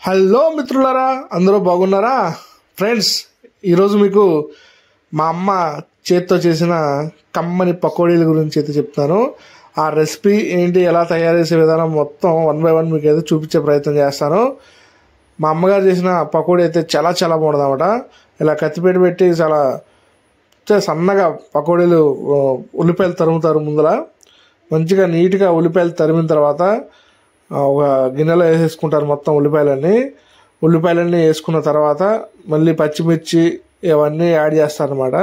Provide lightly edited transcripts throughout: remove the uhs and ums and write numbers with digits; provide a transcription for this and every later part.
Hello మిత్రులారా, అందరూ బాగున్నారా? ఫ్రెండ్స్, ఈరోజు మీకు మా అమ్మ చేతితో చేసిన కమ్మని పకోడీల గురించి అయితే చెప్తాను. ఆ రెసిపీ ఏంటి, ఎలా తయారు చేసే విధానం మొత్తం 1 by 1 మీకు అయితే చూపించే ప్రయత్నం చేస్తాను. మా అమ్మగారు చేసిన పకోడీ అయితే చాలా చాలా బాగుంటుంది అన్నమాట. ఇలా కత్తిపేట పెట్టి చాలా సన్నగా పకోడీలు ఉల్లిపాయలు తరుముతారు. ముందర మంచిగా నీట్గా ఉల్లిపాయలు తరిమిన తర్వాత ఒక గిన్నెలో వేసేసుకుంటారు మొత్తం ఉల్లిపాయలన్నీ వేసుకున్న తర్వాత మళ్ళీ పచ్చిమిర్చి ఇవన్నీ యాడ్ చేస్తారనమాట.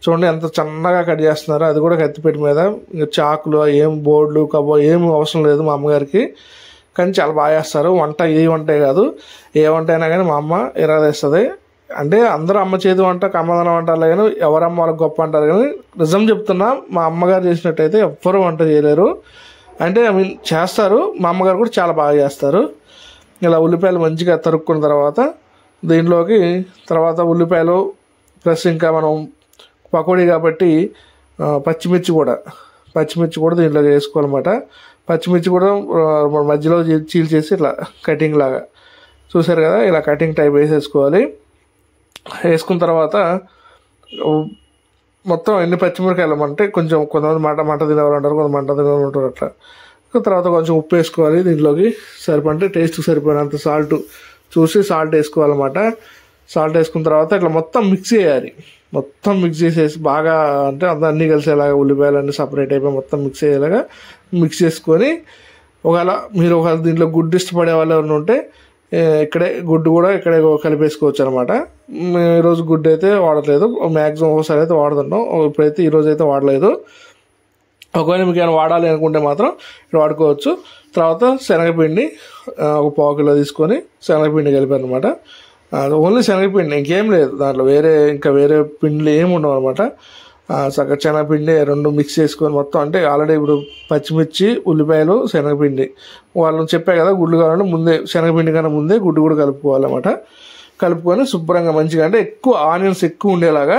చూడండి ఎంత సన్నగా కట్ చేస్తున్నారు, అది కూడా కత్తిపేట మీద. చాకులు ఏం బోర్డులు ఏం అవసరం లేదు మా అమ్మగారికి, కానీ చాలా బాగా చేస్తారు. ఏ వంటే కాదు, ఏ వంట అయినా కానీ మా అమ్మ ఇరగదీస్తుంది. అంటే అందరూ అమ్మ చేతి వంట కమ్మదనం అంటారు కానీ ఎవరమ్మ వాళ్ళకి గొప్ప అంటారు, కానీ నిజం చెప్తున్నా మా అమ్మగారు చేసినట్టయితే ఎవ్వరూ వంట చేయలేరు. అంటే చేస్తారు, మా అమ్మగారు కూడా చాలా బాగా చేస్తారు. ఇలా ఉల్లిపాయలు మంచిగా తరుక్కున్న తర్వాత దీంట్లోకి తర్వాత ఉల్లిపాయలు ప్లస్ ఇంకా మనం పకోడీ కాబట్టి పచ్చిమిర్చి కూడా దీంట్లోకి వేసుకోవాలన్నమాట. పచ్చిమిర్చి కూడా మధ్యలో చీల్చేసి ఇట్లా కటింగ్ లాగా చూసారు కదా, ఇలా కటింగ్ టైప్ వేసేసుకోవాలి. వేసుకున్న తర్వాత మొత్తం ఎన్ని పచ్చిమిరకాయలు అంటే కొంచెం కొంతమంది మంట తినేవాళ్ళు అంటారు, కొంతమంది మంట తినేవాళ్ళు ఉంటారు. అట్లా తర్వాత కొంచెం ఉప్పు వేసుకోవాలి. దీంట్లోకి సరిపంటే టేస్ట్ సరిపోయినంత సాల్ట్ చూసి సాల్ట్ వేసుకోవాలన్నమాట. సాల్ట్ వేసుకున్న తర్వాత ఇట్లా మొత్తం మిక్స్ చేయాలి. మొత్తం మిక్స్ చేసేసి బాగా అంటే అన్నీ కలిసేలాగా ఉల్లిపాయలు అన్నీ సపరేట్ అయిపోయి మొత్తం మిక్స్ అయ్యేలాగా మిక్స్ చేసుకొని ఒకవేళ దీంట్లో గుడ్డు ఇష్టపడే వాళ్ళు ఎవరైనా ఉంటే గుడ్డు కూడా ఇక్కడే కలిపేసుకోవచ్చు అనమాట. ఈరోజు గుడ్డు అయితే వాడట్లేదు, మ్యాక్సిమం ఒకసారి అయితే వాడుతున్నాం, ఇప్పుడైతే ఈరోజు అయితే వాడలేదు. ఒకవేళ మీకు ఏమైనా వాడాలి అనుకుంటే మాత్రం వాడుకోవచ్చు. తర్వాత శనగపిండి ఒక 1/4 కిలో తీసుకొని శనగపిండి కలిపారు అనమాట. ఓన్లీ శనగపిండి, ఇంకేం లేదు దాంట్లో, వేరే పిండిలు ఏమి ఉండవు అనమాట. శనగపిండి 2 మిక్స్ చేసుకొని మొత్తం, అంటే ఆల్రెడీ ఇప్పుడు పచ్చిమిర్చి ఉల్లిపాయలు శనగపిండి వాళ్ళని చెప్పే కదా, గుడ్లు కావాలంటే ముందే శనగపిండి కన్నా ముందే గుడ్డు కూడా కలుపుకోవాలన్నమాట. కలుపుకొని శుభ్రంగా మంచిగా, అంటే ఎక్కువ ఆనియన్స్ ఎక్కువ ఉండేలాగా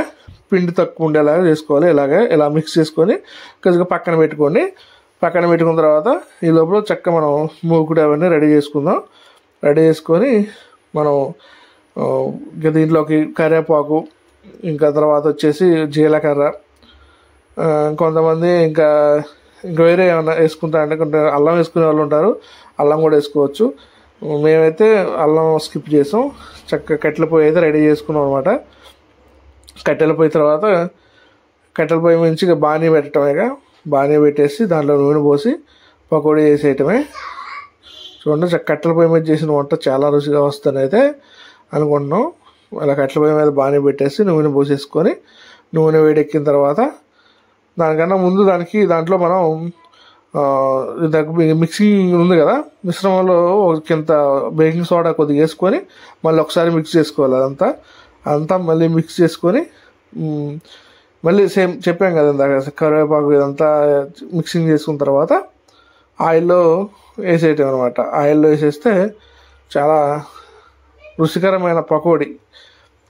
పిండి తక్కువ ఉండేలాగా చేసుకోవాలి. ఇలా మిక్స్ చేసుకొని కొద్దిగా పక్కన పెట్టుకున్న తర్వాత ఈ లోపల చక్కగా మనం మూకుడు అవన్నీ రెడీ చేసుకుందాం. రెడీ చేసుకొని మనం దీంట్లోకి కరివేపాకు, ఇంకా తర్వాత వచ్చేసి జీలకర్ర, కొంతమంది ఇంకా వేరే ఏమైనా వేసుకుంటారంటే కొంత అల్లం వేసుకునే వాళ్ళు ఉంటారు, అల్లం కూడా వేసుకోవచ్చు. మేమైతే అల్లం స్కిప్ చేసాం. చక్కగా కట్టెల పొయ్యి అయితే రెడీ చేసుకున్నాం అనమాట. కట్టెల పొయ్యి మంచిగా బాణీ పెట్టడమేగా, బాణీ పెట్టేసి దాంట్లో నూనె పోసి పకోడీ వేసేయటమే. చూడండి, కట్టెల పొయ్యి మీద చేసిన వంట చాలా రుచిగా వస్తుంది అయితే అనుకుంటున్నాం. అలా కట్టెల పొయ్యి మీద బాణీ పెట్టేసి నూనె పోసేసుకొని, నూనె వేడెక్కిన తర్వాత దానికన్నా ముందు దాంట్లో మనం మిక్సింగ్ ఉంది కదా, మిశ్రమంలో ఇంత బేకింగ్ సోడా కొద్దిగా వేసుకొని మళ్ళీ ఒకసారి మిక్స్ చేసుకోవాలి. అదంతా మళ్ళీ మిక్స్ చేసుకొని మళ్ళీ సేమ్ చెప్పాం కదా ఇందాక, కరివేపాకు ఇదంతా మిక్సింగ్ చేసుకున్న తర్వాత ఆయిల్లో వేసేయటం అనమాట. ఆయిల్లో వేసేస్తే చాలా రుచికరమైన పకోడీ,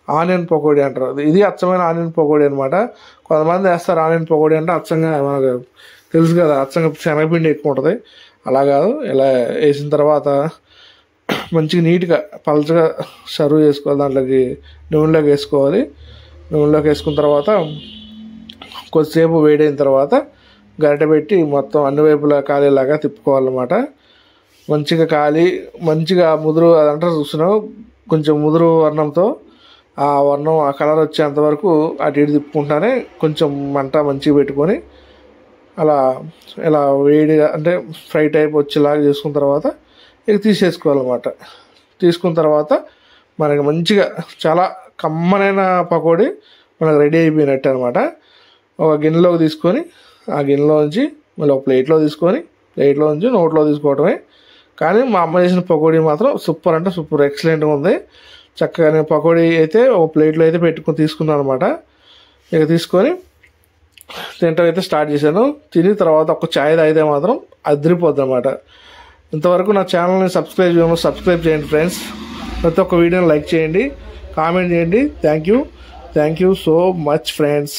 ఆనియన్ పకోడీ అంటారు. ఇది అచ్చమైన ఆనియన్ పకోడీ అనమాట. కొంతమంది వేస్తారు ఆనియన్ పకోడీ అంటే అచ్చంగా, మనకు తెలుసు కదా, అచ్చంగా శనగపిండి ఎక్కువ ఉంటుంది. అలా కాదు, ఇలా వేసిన తర్వాత మంచిగా నీట్గా పలచగా సర్వ్ చేసుకోవాలి. దాంట్లోకి నూనెలోకి వేసుకోవాలి. నూనెలోకి వేసుకున్న తర్వాత కొద్దిసేపు వేడైన తర్వాత గరిటె పెట్టి మొత్తం అన్ని వైపులా కాలేలాగా తిప్పుకోవాలన్నమాట. మంచిగా ముదురు అదంటారు చూస్తున్నావు, కొంచెం ముదురు వర్ణంతో ఆ కలర్ వచ్చేంత వరకు అటు ఇటు తిప్పుకుంటానే కొంచెం మంట మంచిగా పెట్టుకొని ఇలా వేడిగా అంటే ఫ్రై టైప్ వచ్చేలాగా చేసుకున్న తర్వాత తీసేసుకోవాలన్నమాట. తీసుకున్న తర్వాత మనకి మంచిగా చాలా కమ్మనైన పకోడీ మనకు రెడీ అయిపోయినట్టు అనమాట. ఒక గిన్నెలోకి తీసుకొని ఆ గిన్నెలోంచి మళ్ళీ ఒక ప్లేట్లోంచి నోట్లో తీసుకోవటమే. కానీ మా అమ్మ చేసిన పకోడీ మాత్రం సూపర్ అంటే సూపర్ ఎక్సలెంట్గా ఉంది. చక్కగా నేను పకోడీ అయితే ఒక ప్లేట్లో అయితే తీసుకున్నాను అనమాట. ఇక తీసుకొని తింటం అయితే స్టార్ట్ చేశాను. తిని తర్వాత ఒక ఛాయ్ తాగితే మాత్రం అదిరిపోద్ది అనమాట. ఇంతవరకు నా ఛానల్ని సబ్స్క్రైబ్ చేయండి ఫ్రెండ్స్. ప్రతి ఒక్క వీడియోని లైక్ చేయండి, కామెంట్ చేయండి. Thank you so much friends.